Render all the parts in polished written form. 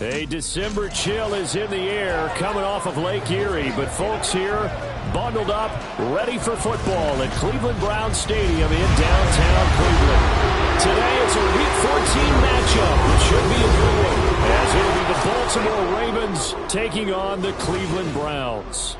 A December chill is in the air coming off of Lake Erie, but folks here bundled up, ready for football at Cleveland Browns Stadium in downtown Cleveland. Today it's a Week 14 matchup. It should be a good one, as it'll be the Baltimore Ravens taking on the Cleveland Browns.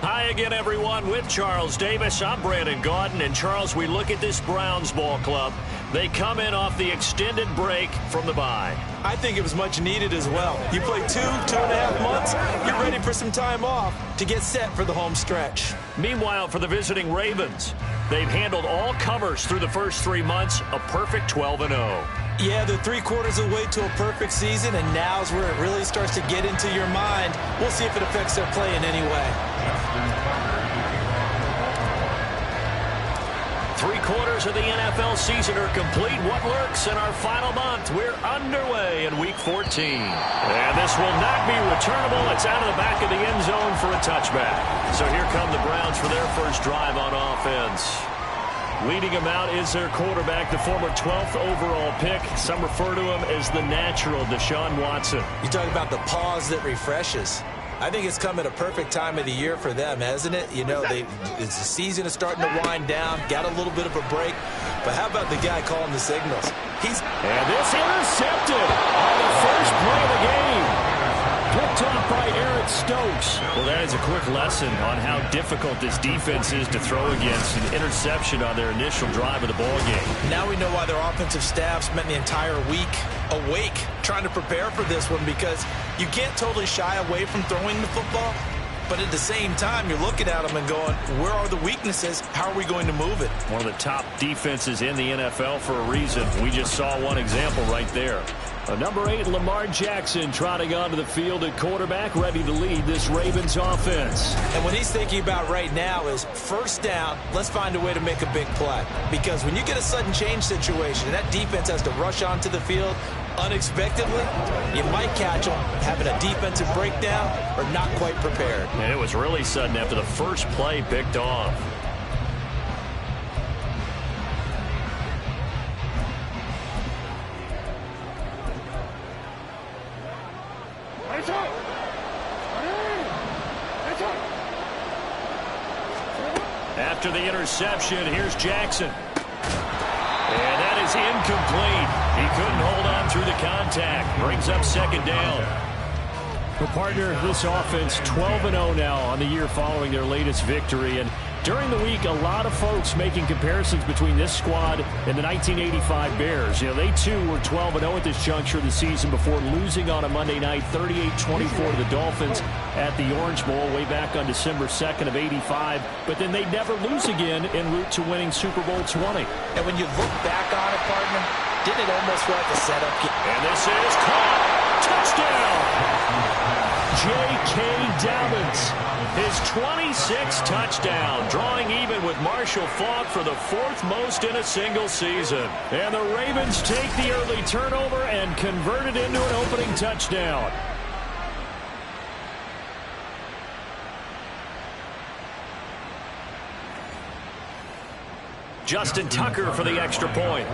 Hi again, everyone. With Charles Davis, I'm Brandon Gaudin. And, Charles, we look at this Browns ball club. They come in off the extended break from the bye. I think it was much needed as well. You play 2.5 months, you're ready for some time off to get set for the home stretch. Meanwhile, for the visiting Ravens, they've handled all comers through the first 3 months, a perfect 12-0. Yeah, they're 3/4 of the way to a perfect season, and now's where it really starts to get into your mind. We'll see if it affects their play in any way. 3/4 of the NFL season are complete. What lurks in our final month? We're underway in Week 14. And this will not be returnable. It's out of the back of the end zone for a touchback. So here come the Browns for their first drive on offense. Leading him out is their quarterback, the former 12th overall pick. Some refer to him as the natural, Deshaun Watson. You talk about the pause that refreshes. I think it's come at a perfect time of the year for them, hasn't it? You know, the season is starting to wind down, got a little bit of a break. But how about the guy calling the signals? And this intercepted on the first play of the game. Picked off by Eric Stokes. Well, that is a quick lesson on how difficult this defense is to throw against. An interception on their initial drive of the ball game. Now we know why their offensive staff spent the entire week awake trying to prepare for this one, because you can't totally shy away from throwing the football. But at the same time, you're looking at them and going, where are the weaknesses? How are we going to move it? One of the top defenses in the NFL for a reason. We just saw one example right there. Number 8, Lamar Jackson, trotting onto the field at quarterback, ready to lead this Ravens offense. And what he's thinking about right now is first down, let's find a way to make a big play. Because when you get a sudden change situation and that defense has to rush onto the field unexpectedly, you might catch them having a defensive breakdown or not quite prepared. And it was really sudden after the first play picked off. After the interception, here's Jackson. And that is incomplete. He couldn't hold on through the contact. Brings up second down. Well, partner, this offense 12-0 now on the year following their latest victory. And during the week, a lot of folks making comparisons between this squad and the 1985 Bears. You know, they too were 12-0 at this juncture of the season before losing on a Monday night 38-24 to the Dolphins at the Orange Bowl way back on December 2nd of '85. But then they never lose again en route to winning Super Bowl 20. And when you look back on it, partner, didn't it almost feel like a setup? And this is caught. Touchdown! J.K. Dobbins. His 26th touchdown, drawing even with Marshall Faulk for the 4th most in a single season. And the Ravens take the early turnover and convert it into an opening touchdown. Justin Tucker for the extra point.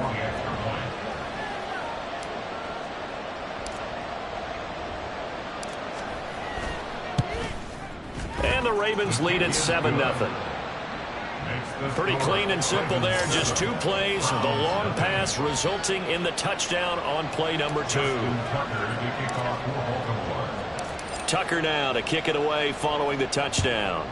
And the Ravens lead at 7-0. Pretty clean and simple there. Just 2 plays. The long pass resulting in the touchdown on play number 2. Tucker now to kick it away following the touchdown.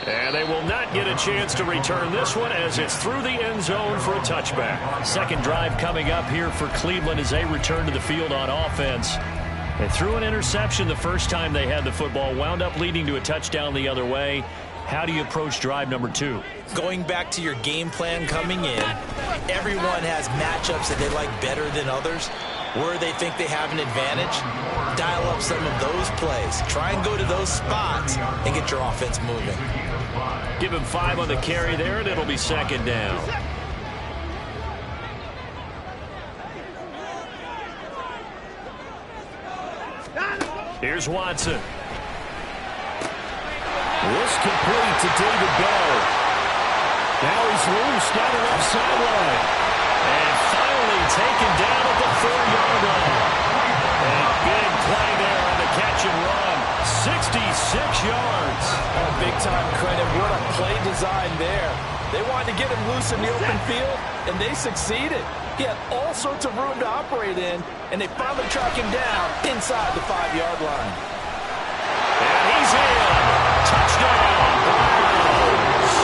And they will not get a chance to return this one as it's through the end zone for a touchback. Second drive coming up here for Cleveland as they return to the field on offense. They threw an interception the first time they had the football, wound up leading to a touchdown the other way. How do you approach drive number 2? Going back to your game plan coming in, everyone has matchups that they like better than others, where they think they have an advantage. Dial up some of those plays. Try and go to those spots and get your offense moving. Give him 5 on the carry there, and it'll be second down. Here's Watson. This complete to David Bell. Now he's loose down the left sideline. And finally big-time credit. What a play design there. They wanted to get him loose in the open field, and they succeeded. He had all sorts of room to operate in, and they finally track him down inside the 5-yard line. And he's in. Touchdown, Browns.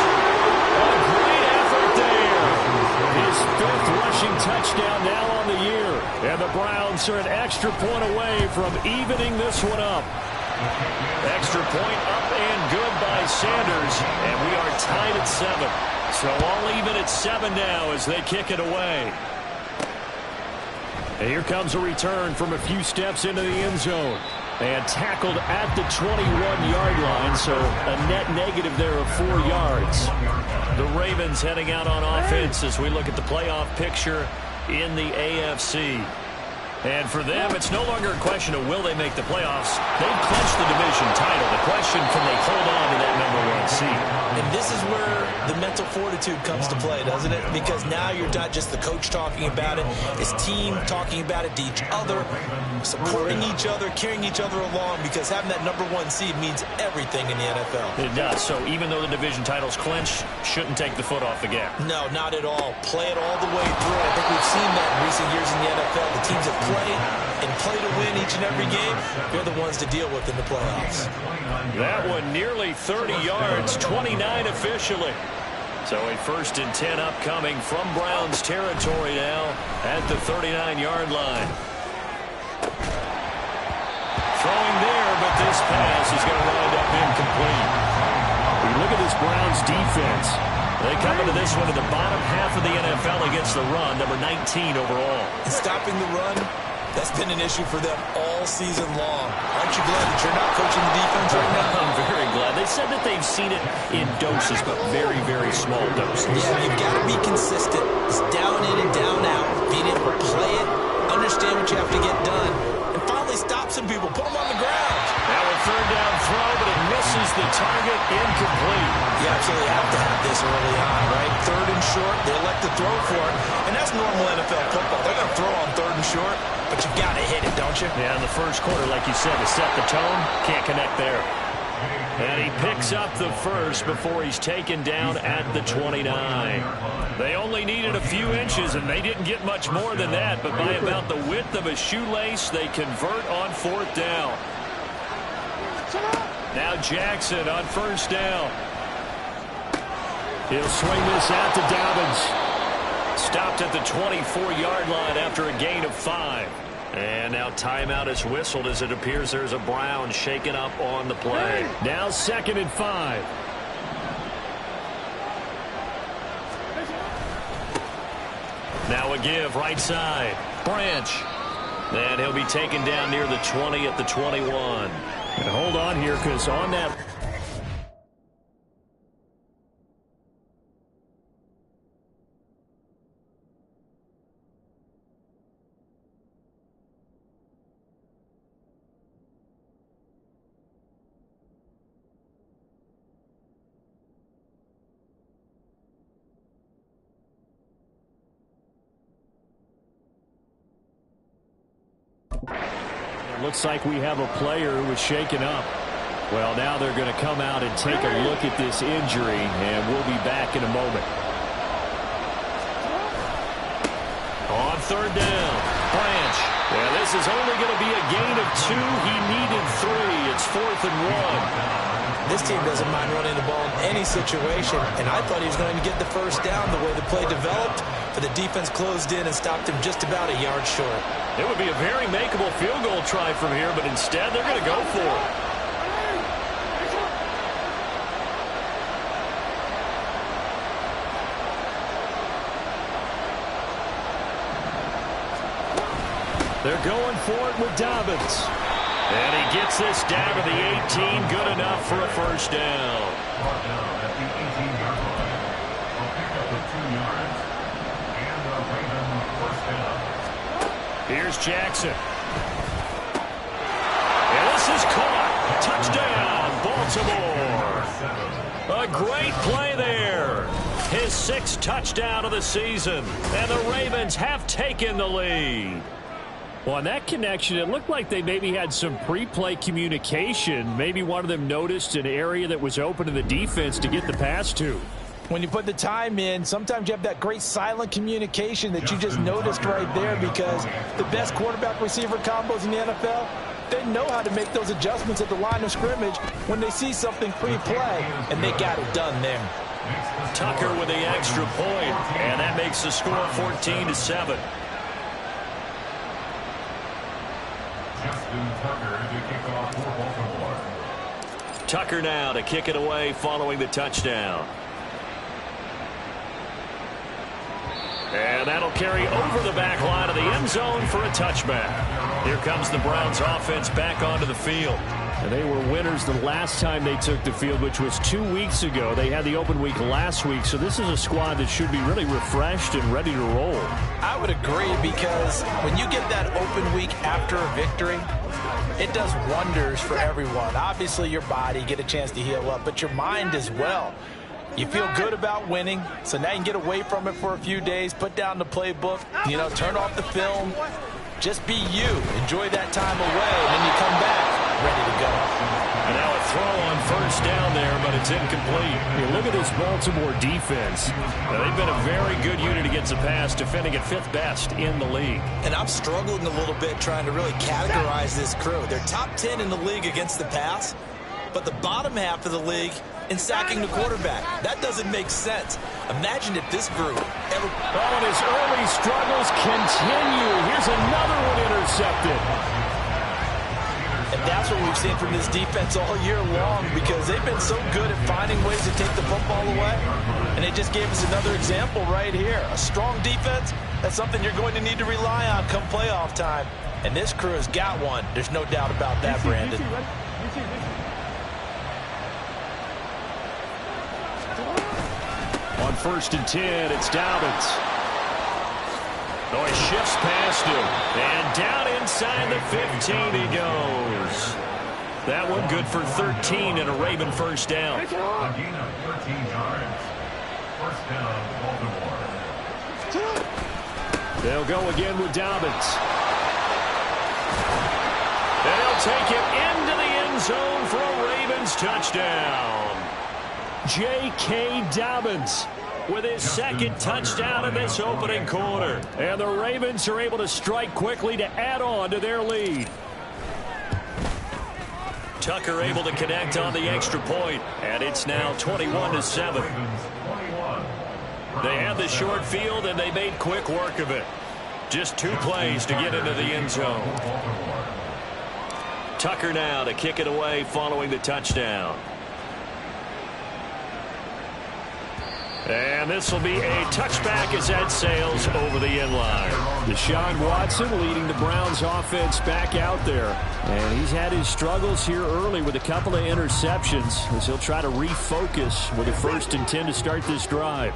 A great effort there. His 5th rushing touchdown now on the year. And the Browns are an extra point away from evening this one up. Extra point up and good by Sanders. And we are tied at 7. So all even at 7 now as they kick it away. And here comes a return from a few steps into the end zone. And tackled at the 21-yard line, so a net negative there of 4 yards. The Ravens heading out on offense as we look at the playoff picture in the AFC. And for them, it's no longer a question of will they make the playoffs. They've clinched the division title. The question, can they hold on to that #1 seed? And this is where the mental fortitude comes to play, doesn't it? Because now you're not just the coach talking about it. It's team talking about it to each other, supporting each other, carrying each other along, because having that #1 seed means everything in the NFL. It does. So even though the division title's clinched, shouldn't take the foot off the gas. No, not at all. Play it all the way through. I think we've seen that in recent years in the NFL. The teams that play and play to win each and every game, they're the ones to deal with in the playoffs. That one nearly 30 yards, 29 officially. So a 1st and 10 upcoming from Browns territory now at the 39-yard line. Throwing there, but this pass is going to wind up incomplete. We look at this Browns defense. They come into this one in the bottom half of the NFL against the run, number 19 overall. And stopping the run, that's been an issue for them all season long. Aren't you glad that you're not coaching the defense right now? I'm very glad. They said that they've seen it in doses, but very, very small doses. Yeah, you've got to be consistent. It's down in and down out. Being able to play it, understand what you have to get done, and finally stop some people, put them on the ground. Now a 3rd down throw, but it misses the target, incomplete. You absolutely have to have this early on, right? 3rd and short, they elect to throw for it, and that's normal NFL football. They're going to throw on 3rd and short, but you've got to hit it, don't you? Yeah, in the first quarter, like you said, to set the tone, can't connect there. And he picks up the 1st before he's taken down at the 29. They only needed a few inches, and they didn't get much more than that, but by about the width of a shoelace, they convert on 4th down. Now Jackson on 1st down. He'll swing this out to Dobbins. Stopped at the 24-yard line after a gain of 5. And now timeout is whistled as it appears there's a Brown shaken up on the play. Now 2nd and 5. Now a give right side. Branch. And he'll be taken down near the 20 at the 21. And hold on here, because on that... Looks like we have a player who was shaken up. Well, now they're going to come out and take a look at this injury, and we'll be back in a moment. On 3rd down, Branch. Well, this is only going to be a gain of 2. He needed 3. It's 4th and 1. This team doesn't mind running the ball in any situation, and I thought he was going to get the 1st down the way the play developed, but the defense closed in and stopped him just about a yard short. It would be a very makeable field goal try from here, but instead they're going to go for it. They're going for it with Dobbins. And he gets this down to the 18, good enough for a 1st down. Here's Jackson. And this is caught. Touchdown, Baltimore. A great play there. His 6th touchdown of the season. And the Ravens have taken the lead. Well, on that connection, it looked like they maybe had some pre-play communication. Maybe one of them noticed an area that was open to the defense to get the pass to. When you put the time in, sometimes you have that great silent communication that you just noticed right there, because the best quarterback-receiver combos in the NFL, they know how to make those adjustments at the line of scrimmage when they see something pre-play, and they got it done there. Tucker with the extra point, and that makes the score 14-7. Tucker now to kick it away following the touchdown. And that'll carry over the back line of the end zone for a touchback. Here comes the Browns offense back onto the field. And they were winners the last time they took the field, which was 2 weeks ago. They had the open week last week, so this is a squad that should be really refreshed and ready to roll. I would agree, because when you get that open week after a victory, it does wonders for everyone. Obviously, your body, get a chance to heal up, but your mind as well. You feel good about winning, so now you can get away from it for a few days, put down the playbook, turn off the film. Just be you. Enjoy that time away, and then you come back ready to go. And now a throw on first down there, but it's incomplete. Look at this Baltimore defense. Now, they've been a very good unit against the pass, defending at 5th best in the league. And I'm struggling a little bit trying to really categorize this crew. They're top 10 in the league against the pass, but the bottom half of the league in sacking the quarterback. That doesn't make sense. Imagine if this group ever... Oh, and his early struggles continue. Here's another one intercepted. And that's what we've seen from this defense all year long, because they've been so good at finding ways to take the football away. And they just gave us another example right here. A strong defense, that's something you're going to need to rely on come playoff time. And this crew has got one. There's no doubt about that, Brandon. On 1st and 10, it's Dobbins. Oh, he shifts past him. And down inside the 15 he goes. That one good for 13 and a Raven first down. A gain of 13 yards. First down, Baltimore. They'll go again with Dobbins. And he'll take it into the end zone for a Ravens touchdown. J.K. Dobbins with his second touchdown in this opening quarter. And the Ravens are able to strike quickly to add on to their lead. Tucker able to connect on the extra point, and it's now 21-7. They had the short field, and they made quick work of it. Just 2 plays to get into the end zone. Tucker now to kick it away following the touchdown. And this will be a touchback as that sails over the end line. Deshaun Watson leading the Browns offense back out there. And he's had his struggles here early with a couple of interceptions as he'll try to refocus with a 1st and 10 to start this drive.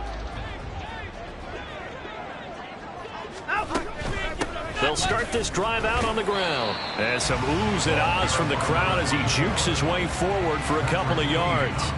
They'll start this drive out on the ground. And some oohs and ahs from the crowd as he jukes his way forward for a couple of yards.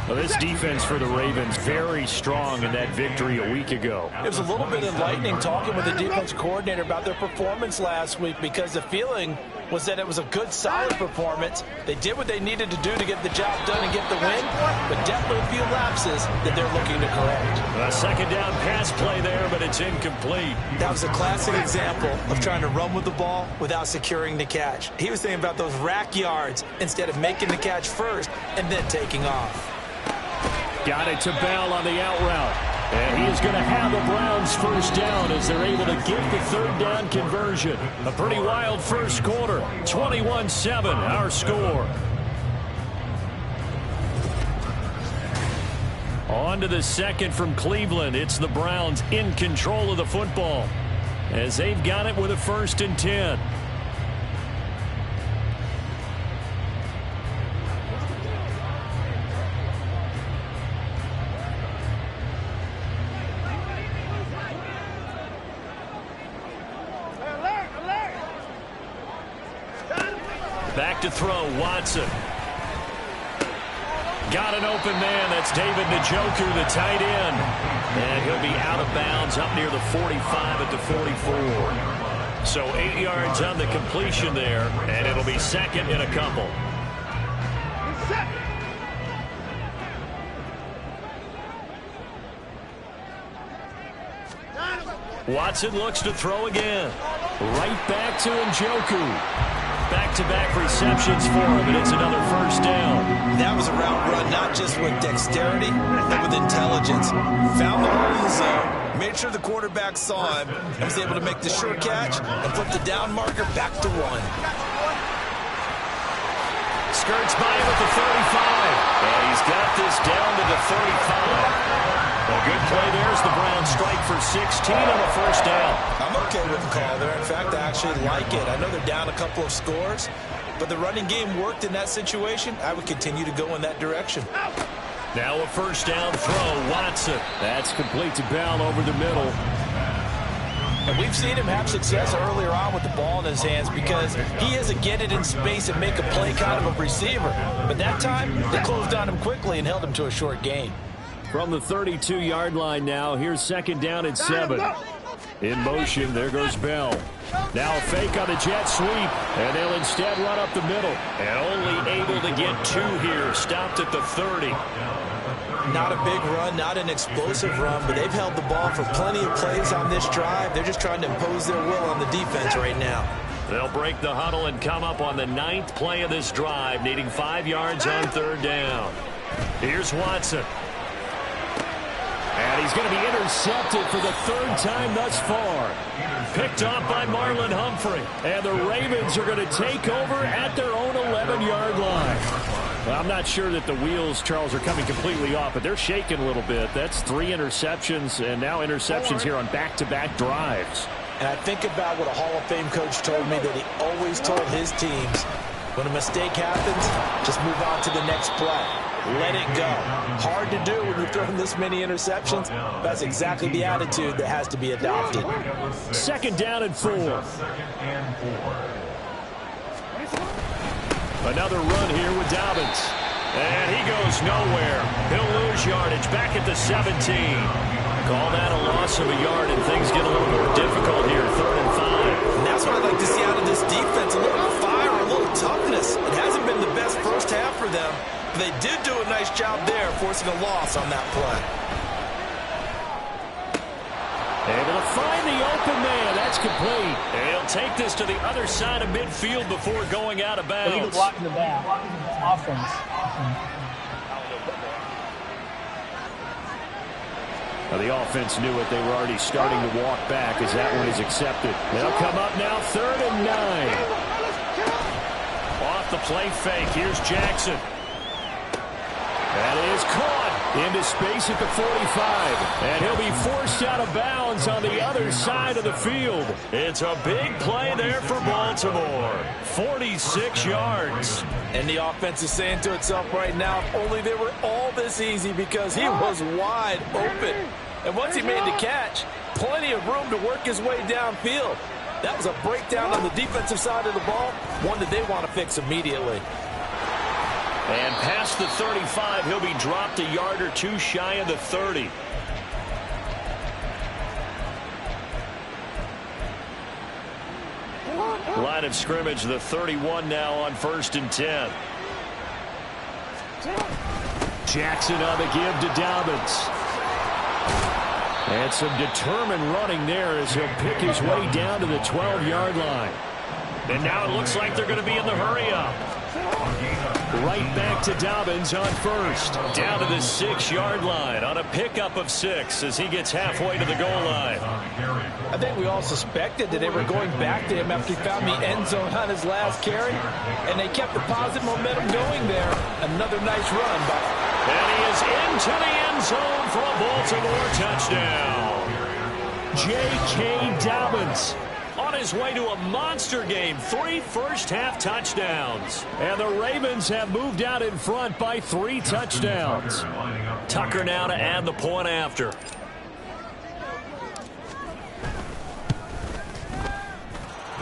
Well, this defense for the Ravens very strong in that victory a week ago. It was a little bit enlightening talking with the defense coordinator about their performance last week, because the feeling was that it was a good, solid performance. They did what they needed to do to get the job done and get the win, but definitely a few lapses that they're looking to correct. A second down pass play there, but it's incomplete. That was a classic example of trying to run with the ball without securing the catch. He was thinking about those rack yards instead of making the catch first and then taking off. Got it to Bell on the out route. And he is going to have the Browns first down as they're able to get the 3rd down conversion. A pretty wild first quarter. 21-7, our score. On to the second from Cleveland. It's the Browns in control of the football as they've got it with a 1st and 10. Back to throw, Watson. Got an open man. That's David Njoku, the tight end. And he'll be out of bounds up near the 45 at the 44. So 8 yards on the completion there, and it'll be second and a couple. Watson looks to throw again. Right back to Njoku. Back-to-back receptions for him, and it's another first down. That was a route run, not just with dexterity, but with intelligence. Found the hole in the zone, made sure the quarterback saw him, and was able to make the sure catch and flip the down marker back to one. Skirts by him at the 35. And he's got this down to the 35. A good play there as the Browns strike for 16 on the first down. I'm okay with the call there. In fact, I actually like it. I know they're down a couple of scores, but the running game worked in that situation. I would continue to go in that direction. Now a first down throw, Watson. That's complete to Bell over the middle. And we've seen him have success earlier on with the ball in his hands because he is a get it in space and make a play kind of a receiver. But that time, they closed on him quickly and held him to a short gain. From the 32-yard line now, here's second down and 7. In motion, there goes Bell. Now a fake on the jet sweep, and they'll instead run up the middle. And only able to get 2 here, stopped at the 30. Not a big run, not an explosive run, but they've held the ball for plenty of plays on this drive. They're just trying to impose their will on the defense right now. They'll break the huddle and come up on the 9th play of this drive, needing 5 yards on third down. Here's Watson. And he's going to be intercepted for the 3rd time thus far. Picked off by Marlon Humphrey. And the Ravens are going to take over at their own 11-yard line. Well, I'm not sure that the wheels, Charles, are coming completely off, but they're shaking a little bit. That's 3 interceptions, and now interceptions here on back-to-back drives. And I think about what a Hall of Fame coach told me that he always told his teams, when a mistake happens, just move on to the next play. Let it go. Hard to do when you're throwing this many interceptions. That's exactly the attitude that has to be adopted. Second down and 4. Another run here with Dobbins. And he goes nowhere. He'll lose yardage back at the 17. Call that a loss of a yard, and things get a little more difficult here. 3rd and 5. And that's what I'd like to see out of this defense. A little fire, a little toughness. It hasn't been the best first half for them. They did do a nice job there, forcing a loss on that play. Able to find the open man. That's complete. And he'll take this to the other side of midfield before going out of bounds. He's blocking the back. Offense. Well, the offense knew it. They were already starting to walk back as that one is accepted. They'll come up now 3rd and 9. Off the play fake. Here's Jackson. That is caught into space at the 45. And he'll be forced out of bounds on the other side of the field. It's a big play there for Baltimore. 46 yards. And the offense is saying to itself right now, if only they were all this easy, because he was wide open. And once he made the catch, plenty of room to work his way downfield. That was a breakdown on the defensive side of the ball, one that they want to fix immediately. And past the 35, he'll be dropped a yard or 2 shy of the 30. Line of scrimmage, the 31 now on 1st and 10. Jackson on the give to Dobbins. And some determined running there as he'll pick his way down to the 12-yard line. And now it looks like they're going to be in the hurry-up. Right back to Dobbins on 1st. Down to the 6-yard line on a pickup of 6 as he gets halfway to the goal line. I think we all suspected that they were going back to him after he found the end zone on his last carry, and they kept the positive momentum going there. Another nice run. And he is into the end zone for a Baltimore touchdown. J.K. Dobbins on his way to a monster game. 3 first-half touchdowns. And the Ravens have moved out in front by 3 touchdowns. Tucker now to add the point after.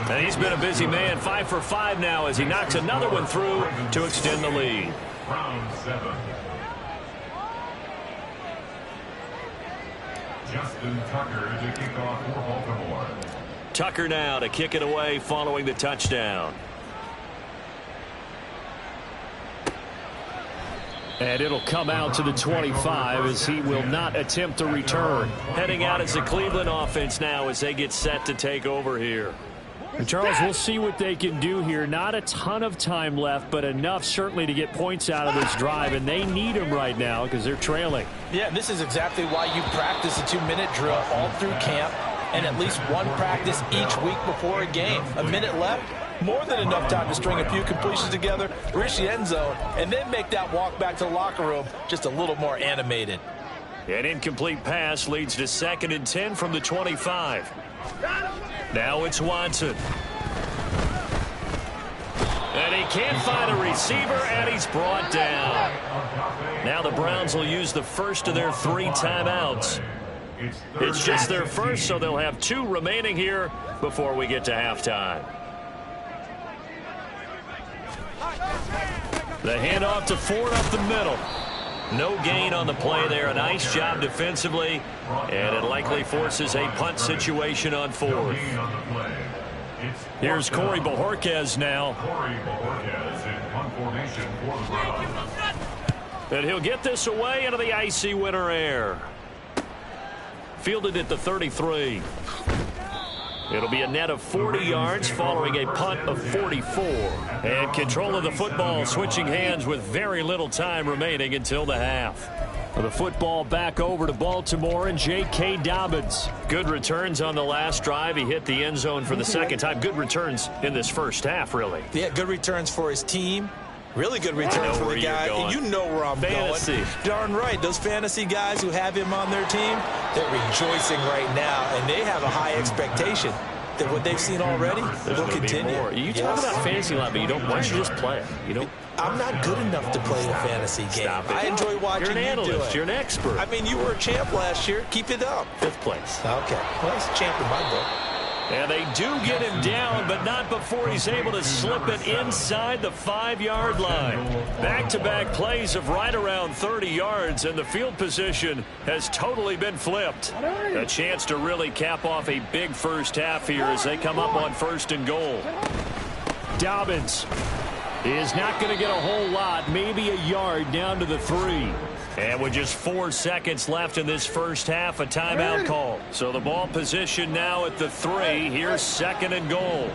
And he's been a busy man. 5 for 5 now as he knocks another one through to extend the lead. Round 7. Justin Tucker to kick off for Baltimore. Tucker now to kick it away following the touchdown. And it'll come out to the 25 as he will not attempt to return. Heading out as the Cleveland offense now as they get set to take over here. And Charles, we'll see what they can do here. Not a ton of time left, but enough certainly to get points out of this drive, and they need them right now because they're trailing. Yeah, this is exactly why you practice a 2-minute drill all through camp and at least one practice each week before a game. A minute left, more than enough time to string a few completions together, reach the end zone, and then make that walk back to the locker room just a little more animated. An incomplete pass leads to 2nd and 10 from the 25. Now it's Watson. And he can't find a receiver, and he's brought down. Now the Browns will use the first of their 3 timeouts. It's just their first, so they'll have 2 remaining here before we get to halftime. The handoff to Ford up the middle. No gain on the play there. A nice job defensively, and it likely forces a punt situation on 4th. Here's Corey Bojorquez now. And he'll get this away into the icy winter air. Fielded at the 33. It'll be a net of 40 yards following a punt of 44. And control of the football switching hands with very little time remaining until the half. The football back over to Baltimore and J.K. Dobbins. Good returns on the last drive. He hit the end zone for the 2nd time. Good returns in this first half, really. Yeah, good returns for his team. Really good returns for the guy. You know where I'm fantasy. Going. Darn right. Those fantasy guys who have him on their team, they're rejoicing right now, and they have a high expectation that what they've seen already will continue. You talk about fantasy a lot, but you don't. Why don't you just play it? You don't. I'm not good enough to play the fantasy game. I enjoy watching You're an analyst. You do it. You're an expert. I mean, you were a champ last year. Keep it up. 5th place. Okay. Well, he's a champ in my book. And they do get him down, but not before he's able to slip it inside the 5-yard line. Back-to-back plays of right around 30 yards, and the field position has totally been flipped. A chance to really cap off a big first half here as they come up on 1st and goal. Dobbins is not going to get a whole lot, maybe a yard down to the 3. And with just 4 seconds left in this first half, a timeout call. So the ball position now at the 3. Here's 2nd and goal.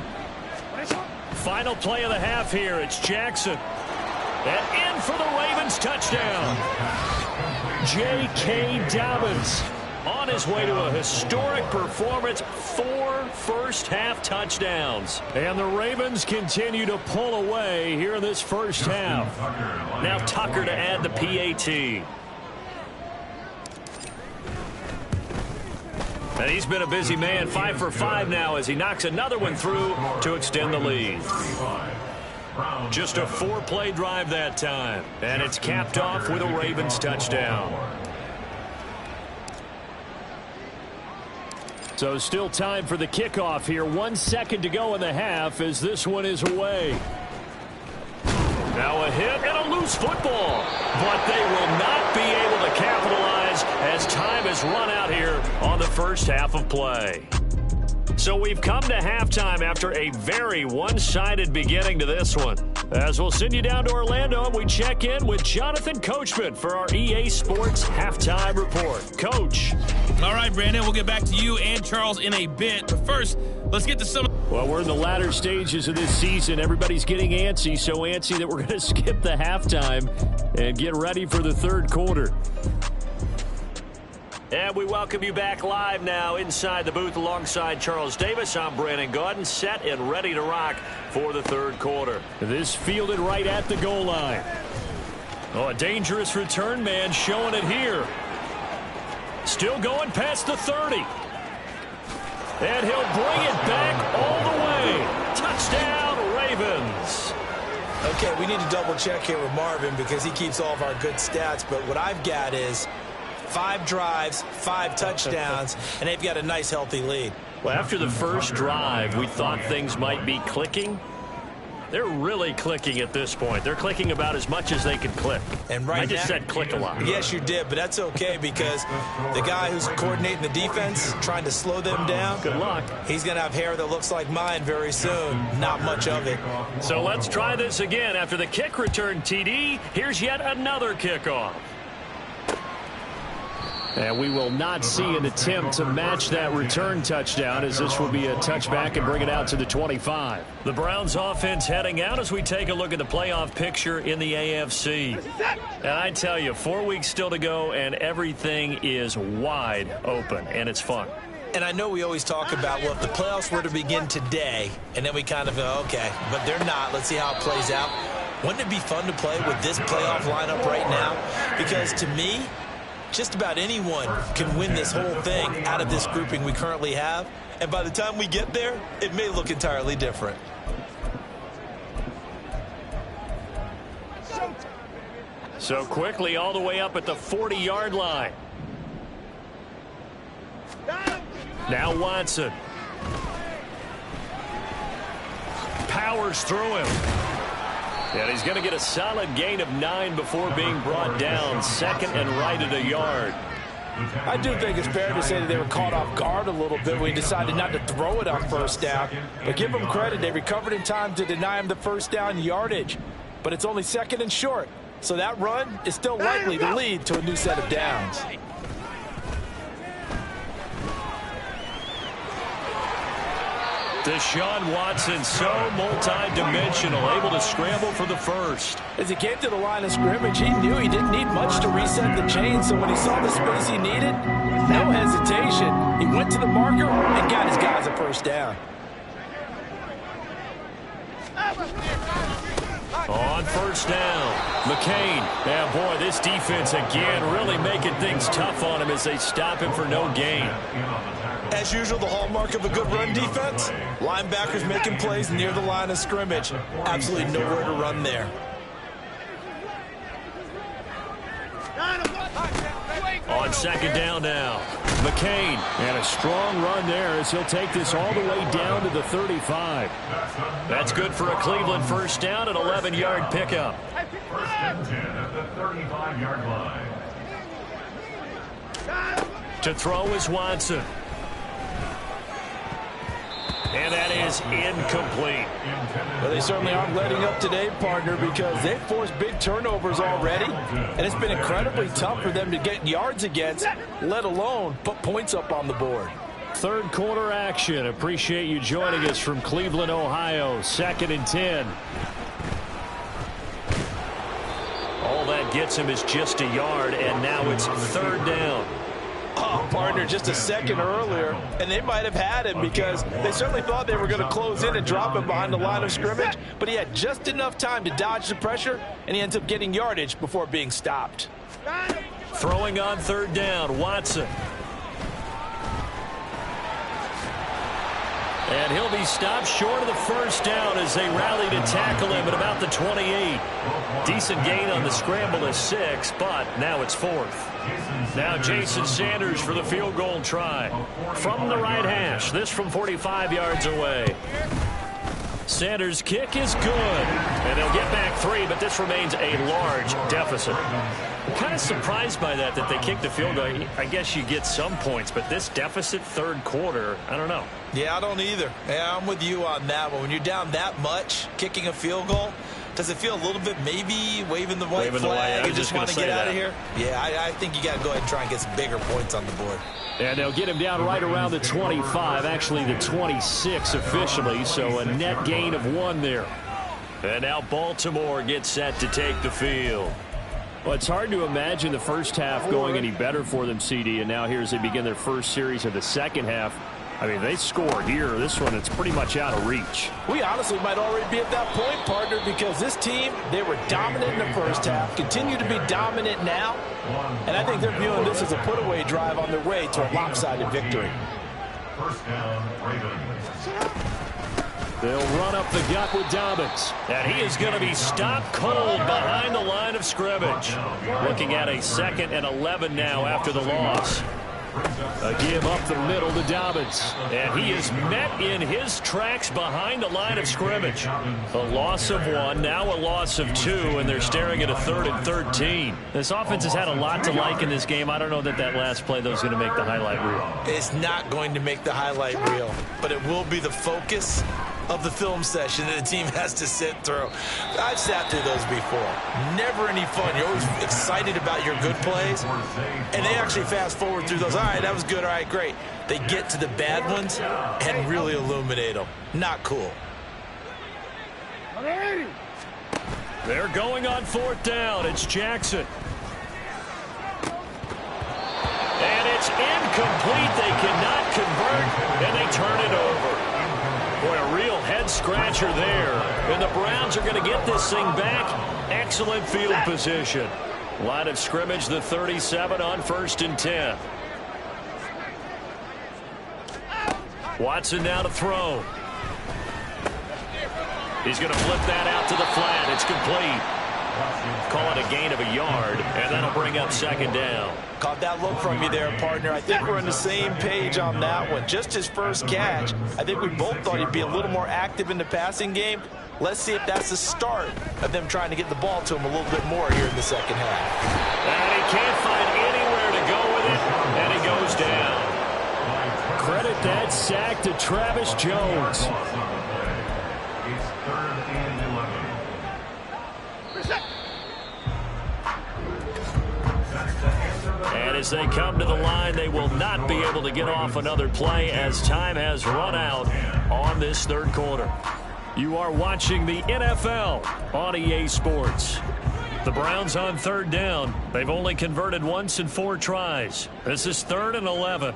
Final play of the half here. It's Jackson. And in for the Ravens touchdown. J.K. Dobbins on his way to a historic performance. 4 first-half touchdowns. And the Ravens continue to pull away here in this first half. Now Tucker to add the PAT. And he's been a busy man. 5 for 5 now as he knocks another one through to extend the lead. Just a 4-play drive that time. And it's capped off with a Ravens touchdown. So still time for the kickoff here. 1 second to go in the half as this one is away. Now a hit and a loose football. But they will not be able to capitalize as time has run out here on the first half of play. So we've come to halftime after a very one-sided beginning to this one. As we'll send you down to Orlando, and we check in with Jonathan Coachman for our EA Sports Halftime Report. Coach. All right, Brandon, we'll get back to you and Charles in a bit. But first, let's get to some... Well, we're in the latter stages of this season. Everybody's getting antsy, so antsy that we're going to skip the halftime and get ready for the third quarter. And we welcome you back live now inside the booth alongside Charles Davis. I'm Brandon Gaudin, set and ready to rock for the third quarter. This fielded right at the goal line. Oh, a dangerous return man showing it here. Still going past the 30. And he'll bring it back all the way. Touchdown, Ravens. Okay, we need to double check here with Marvin because he keeps all of our good stats. But what I've got is 5 drives, 5 touchdowns, and they've got a nice, healthy lead. Well, after the first drive, we thought things might be clicking. They're really clicking at this point. They're clicking about as much as they can click. And right I just now, said click a lot. Yes, you did, but that's okay because the guy who's coordinating the defense, trying to slow them down, Good luck. he's going to have hair that looks like mine very soon. Not much of it. So let's try this again. After the kick return TD, here's yet another kickoff. And we will not see an attempt to match that return touchdown, as this will be a touchback and bring it out to the 25. The Browns offense heading out as we take a look at the playoff picture in the AFC. And I tell you, 4 weeks still to go, and everything is wide open, and it's fun. And I know we always talk about, well, if the playoffs were to begin today, and then we kind of go, okay, but they're not. Let's see how it plays out. Wouldn't it be fun to play with this playoff lineup right now? Because to me, just about anyone can win this whole thing out of this grouping we currently have. And by the time we get there, it may look entirely different. So quickly all the way up at the 40-yard line. Now Watson. Powers through him. And he's going to get a solid gain of 9 before being brought down. Second and right at a yard. I do think it's fair to say that they were caught off guard a little bit when he decided not to throw it on first down. But give them credit. They recovered in time to deny him the first down yardage. But it's only second and short. So that run is still likely to lead to a new set of downs. Deshaun Watson, so multi-dimensional, able to scramble for the first. As he came to the line of scrimmage, he knew he didn't need much to reset the chain. So when he saw the space he needed, no hesitation. He went to the marker and got his guys a first down. On first down, McCain. Yeah, boy, this defense again really making things tough on him as they stop him for no gain. As usual, the hallmark of a good run defense, linebackers making plays near the line of scrimmage. Absolutely nowhere to run there. On second down now, McCain. And a strong run there as he'll take this all the way down to the 35. That's good for a Cleveland first down, an 11-yard pickup. First and 10 at the 35-yard line. To throw is Watson. And that is incomplete. Well, they certainly aren't letting up today, partner, because they've forced big turnovers already, and it's been incredibly tough for them to get yards against, let alone put points up on the board. Third quarter action. Appreciate you joining us from Cleveland, Ohio. Second and 10. All that gets him is just a yard, and now it's third down. Oh, partner, just a second earlier, and they might have had him because they certainly thought they were going to close in and drop him behind the line of scrimmage, but he had just enough time to dodge the pressure, and he ends up getting yardage before being stopped. Throwing on third down, Watson. And he'll be stopped short of the first down as they rally to tackle him at about the 28. Decent gain on the scramble is 6, but now it's 4th. Now Jason Sanders for the field goal try. From the right hash, this from 45 yards away. Sanders' kick is good. And they'll get back 3, but this remains a large deficit. I'm kind of surprised by that they kicked the field goal. I guess you get some points, but this deficit third quarter, I don't know. Yeah, I don't either. Yeah, I'm with you on that one. When you're down that much, kicking a field goal, does it feel a little bit maybe waving the white flag and just want to get out of here? Yeah, I think you got to go ahead and try and get some bigger points on the board. And they'll get him down right around the 25, actually the 26 officially, so a net gain of 1 there. And now Baltimore gets set to take the field. Well, it's hard to imagine the first half going any better for them, CD, and now here as they begin their first series of the second half. I mean, they scored here. This one, it's pretty much out of reach. We honestly might already be at that point, partner, because this team, they were dominant in the first half, continue to be dominant now, and I think they're viewing this as a put-away drive on their way to a lopsided victory. First down, Ravens. They'll run up the gut with Dobbins. And he is going to be stopped cold behind the line of scrimmage. Looking at a 2nd and 11 now after the loss. A give up the middle to Dobbins. And he is met in his tracks behind the line of scrimmage. A loss of 1, now a loss of 2, and they're staring at a 3rd and 13. This offense has had a lot to like in this game. I don't know that last play, though, is going to make the highlight reel. It's not going to make the highlight reel, but it will be the focus of the film session that the team has to sit through. I've sat through those before. Never any fun. You're always excited about your good plays, and they actually fast forward through those. All right, that was good. All right, great. They get to the bad ones and really illuminate them. Not cool. They're going on 4th down. It's Jackson. And it's incomplete. They cannot convert, and they turn it over. Boy, a real head-scratcher there. And the Browns are going to get this thing back. Excellent field position. Line of scrimmage, the 37 on 1st and 10. Watson now to throw. He's going to flip that out to the flat. It's complete. Call it a gain of a yard, and that'll bring up 2nd down. Caught that look from you there, partner. I think we're on the same page on that one. Just his first catch. I think we both thought he'd be a little more active in the passing game. Let's see if that's the start of them trying to get the ball to him a little bit more here in the second half. And he can't find anywhere to go with it, and he goes down. Credit that sack to Travis Jones. It's 3rd and 11. And as they come to the line, they will not be able to get off another play as time has run out on this 3rd quarter. You are watching the NFL on EA Sports. The Browns on 3rd down. They've only converted once in 4 tries. This is 3rd and 11.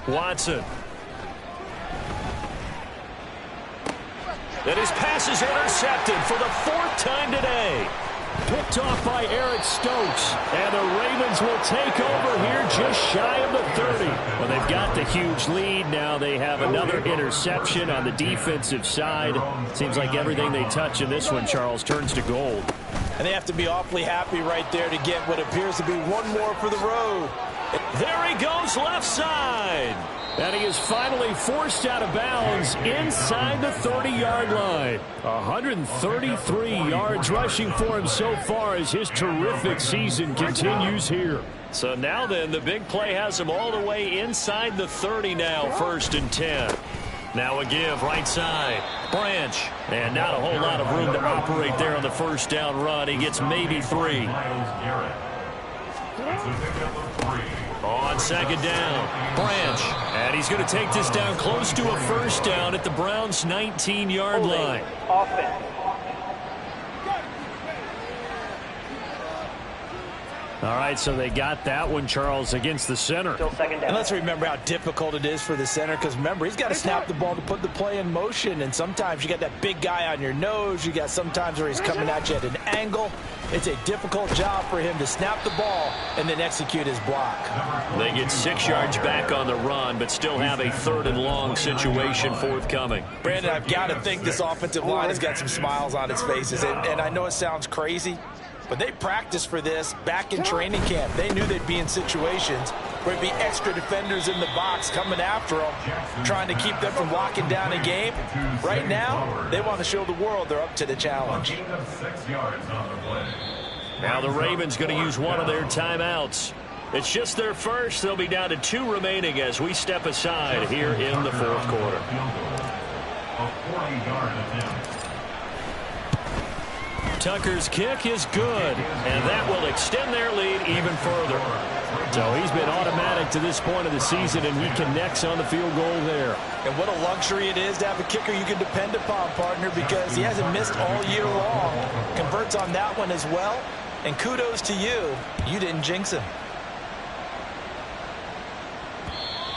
Watson. And his pass is intercepted for the 4th time today. Picked off by Eric Stokes. And the Ravens will take over here just shy of the 30. Well, they've got the huge lead. Now they have another interception on the defensive side. Seems like everything they touch in this one, Charles, turns to gold. And they have to be awfully happy right there to get what appears to be one more for the road. There he goes left side. And he is finally forced out of bounds inside the 30-yard line. 133 yards rushing for him so far as his terrific season continues here. So now then, the big play has him all the way inside the 30 now, 1st and 10. Now a give right side. Branch. And not a whole lot of room to operate there on the 1st down run. He gets maybe 3. On 2nd down, Branch. And he's going to take this down close to a 1st down at the Browns' 19-yard line. Offense. All right, so they got that one, Charles, against the center. Still 2nd down. And let's remember how difficult it is for the center, because remember, he's got to snap the ball to put the play in motion, and sometimes you got that big guy on your nose. You got sometimes where he's coming at you at an angle. It's a difficult job for him to snap the ball and then execute his block. They get 6 yards back on the run, but still have a 3rd and long situation forthcoming. Brandon, I've got to think this offensive line has got some smiles on its faces, and I know it sounds crazy, but they practiced for this back in training camp. They knew they'd be in situations where it'd be extra defenders in the box coming after them, trying to keep them from locking down a game. Right now, they want to show the world they're up to the challenge. 6 yards on the play. Now the Ravens going to use one of their timeouts. It's just their first. They'll be down to 2 remaining as we step aside here in the 4th quarter. A 40-yard attempt. Tucker's kick is good, and that will extend their lead even further. So he's been automatic to this point of the season, and he connects on the field goal there. And what a luxury it is to have a kicker you can depend upon, partner, because he hasn't missed all year long. Converts on that one as well, and kudos to you. You didn't jinx him.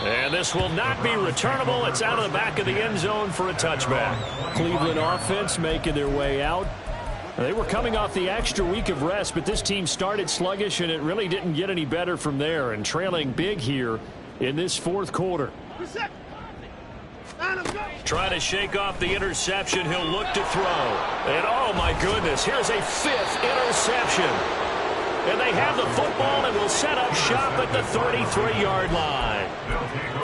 And this will not be returnable. It's out of the back of the end zone for a touchback. Cleveland offense making their way out. They were coming off the extra week of rest, but this team started sluggish, and it really didn't get any better from there, and trailing big here in this 4th quarter. Trying to shake off the interception. He'll look to throw. And, oh, my goodness, here's a 5th interception. And they have the football and will set up shop at the 33-yard line.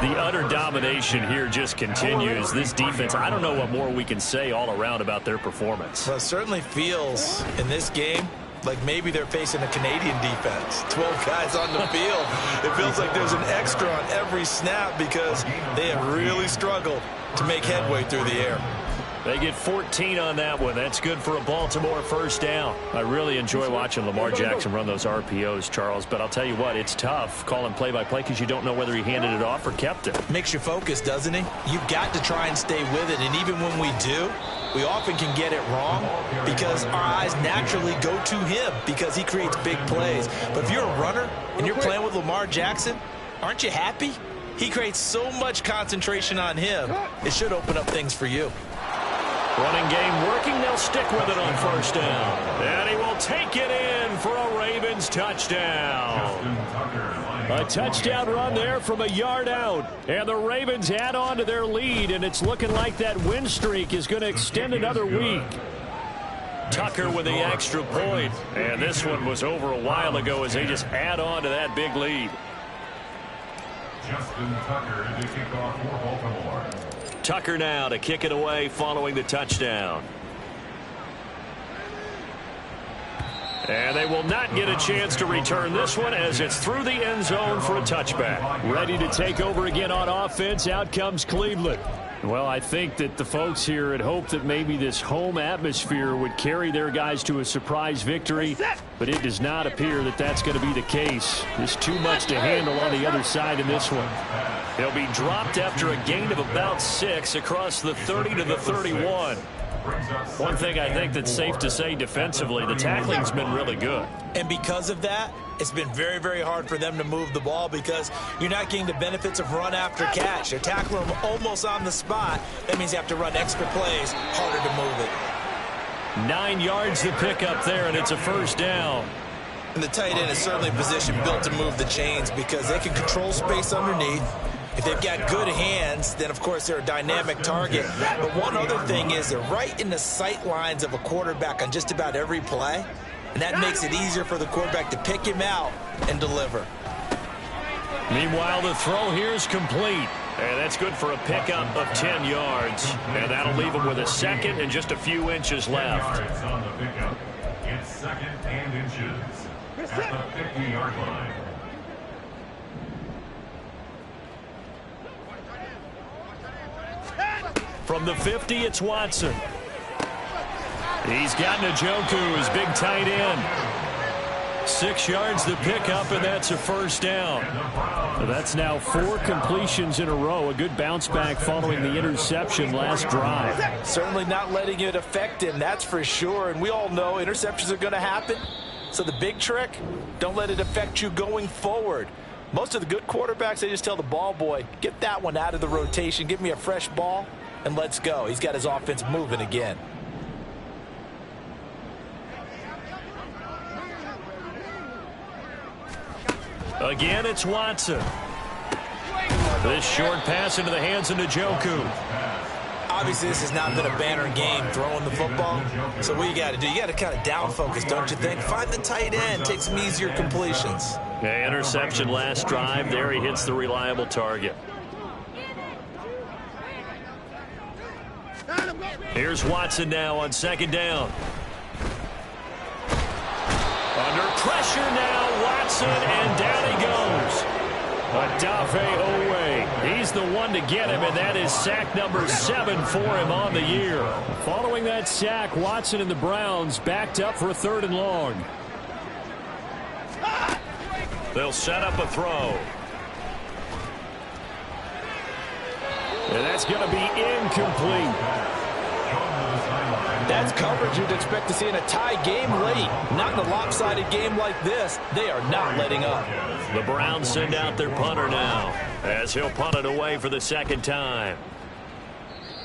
The utter domination here just continues. This defense, I don't know what more we can say all around about their performance. Well, it certainly feels in this game like maybe they're facing a Canadian defense. 12 guys on the field. It feels like there's an extra on every snap because they have really struggled to make headway through the air. They get 14 on that one. That's good for a Baltimore first down. I really enjoy watching Lamar Jackson run those RPOs, Charles, but I'll tell you what, it's tough calling play-by-play because you don't know whether he handed it off or kept it. Makes you focus, doesn't he? You've got to try and stay with it, and even when we do, we often can get it wrong because our eyes naturally go to him because he creates big plays. But if you're a runner and you're playing with Lamar Jackson, aren't you happy? He creates so much concentration on him, it should open up things for you. Running game working. They'll stick with it on first down. And he will take it in for a Ravens touchdown. A touchdown run there from a yard out. And the Ravens add on to their lead, and it's looking like that win streak is going to extend another week. Tucker with the extra point. And this one was over a while ago as they just add on to that big lead. Justin Tucker to kick off for Baltimore. Tucker now to kick it away following the touchdown. And they will not get a chance to return this one as it's through the end zone for a touchback. Ready to take over again on offense. Out comes Cleveland. Well, I think that the folks here had hoped that maybe this home atmosphere would carry their guys to a surprise victory, but it does not appear that that's going to be the case. There's too much to handle on the other side in this one. He'll be dropped after a gain of about 6 across the 30 to the 31. One thing I think that's safe to say defensively, the tackling's been really good. And because of that, it's been very, very hard for them to move the ball because you're not getting the benefits of run after catch. They're tackling them almost on the spot. That means you have to run extra plays, harder to move it. 9 yards to pick up there, and it's a first down. And the tight end is certainly a position built to move the chains because they can control space underneath. If they've got good hands, then, of course, they're a dynamic target. But one other thing is they're right in the sight lines of a quarterback on just about every play. And that makes it easier for the quarterback to pick him out and deliver. Meanwhile, the throw here is complete. And that's good for a pickup of 10 yards. And that'll leave him with a second and just a few inches left. On the pickup, it's second and inches at the 50-yard line. From the 50, it's Watson. He's got Njoku, his big tight end. 6 yards to pick up, and that's a first down. So that's now 4 completions in a row. A good bounce back following the interception last drive. Certainly not letting it affect him, that's for sure. And we all know interceptions are going to happen. So the big trick, don't let it affect you going forward. Most of the good quarterbacks, they just tell the ball boy, get that one out of the rotation, give me a fresh ball, and let's go. He's got his offense moving again. Again, it's Watson. This short pass into the hands of Njoku. Obviously, this has not been a banner game throwing the football. So what you got to do, you got to kind of down focus, don't you think? Find the tight end, take some easier completions. Yeah, interception last drive. There he hits the reliable target. Here's Watson now on second down. Under pressure now, Watson, and down he goes. Odafe Oweh, he's the one to get him, and that is sack number 7 for him on the year. Following that sack, Watson and the Browns backed up for a 3rd and long. They'll set up a throw. And that's going to be incomplete. That's coverage you'd expect to see in a tie game late. Not in a lopsided game like this. They are not letting up. The Browns send out their punter now as he'll punt it away for the second time.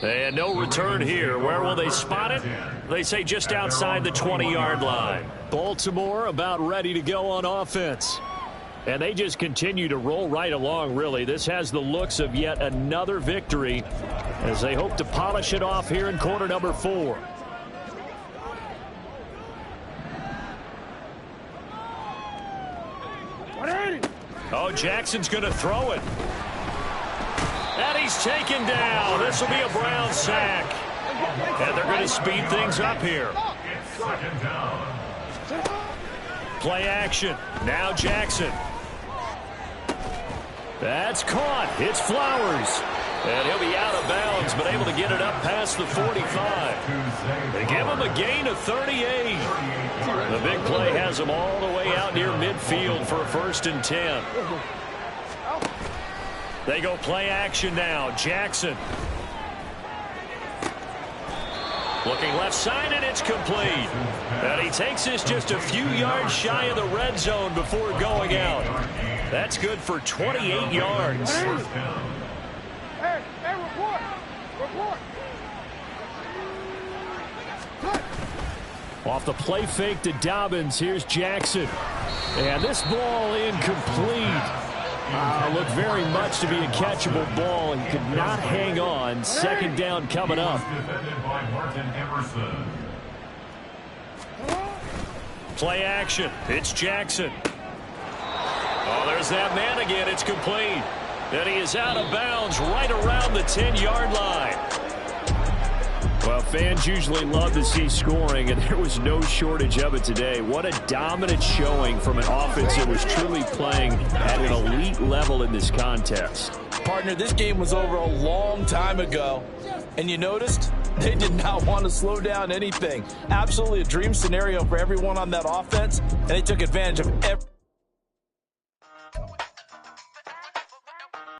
And no return here. Where will they spot it? They say just outside the 20-yard line. Baltimore about ready to go on offense. And they just continue to roll right along, really. This has the looks of yet another victory as they hope to polish it off here in quarter number 4. Oh, Jackson's going to throw it. And he's taken down. This will be a Brown sack. And they're going to speed things up here. It's second down. Play action. Now Jackson. That's caught. It's Flowers. And he'll be out of bounds, but able to get it up past the 45. They give him a gain of 38. The big play has him all the way out near midfield for a 1st and 10. They go play action now. Jackson. Looking left side, and it's complete. And he takes this just a few yards shy of the red zone before going out. That's good for 28 yards. Off the play fake to Dobbins, here's Jackson. And this ball incomplete. Looked very much to be a catchable ball and could not hang on. 2nd down coming up. Defended by Martin Emerson. Play action. It's Jackson. Oh, there's that man again. It's complete. And he is out of bounds right around the 10-yard line. Well, fans usually love to see scoring, and there was no shortage of it today. What a dominant showing from an offense that was truly playing at an elite level in this contest. Partner, this game was over a long time ago. And you noticed they did not want to slow down anything. Absolutely a dream scenario for everyone on that offense, and they took advantage of every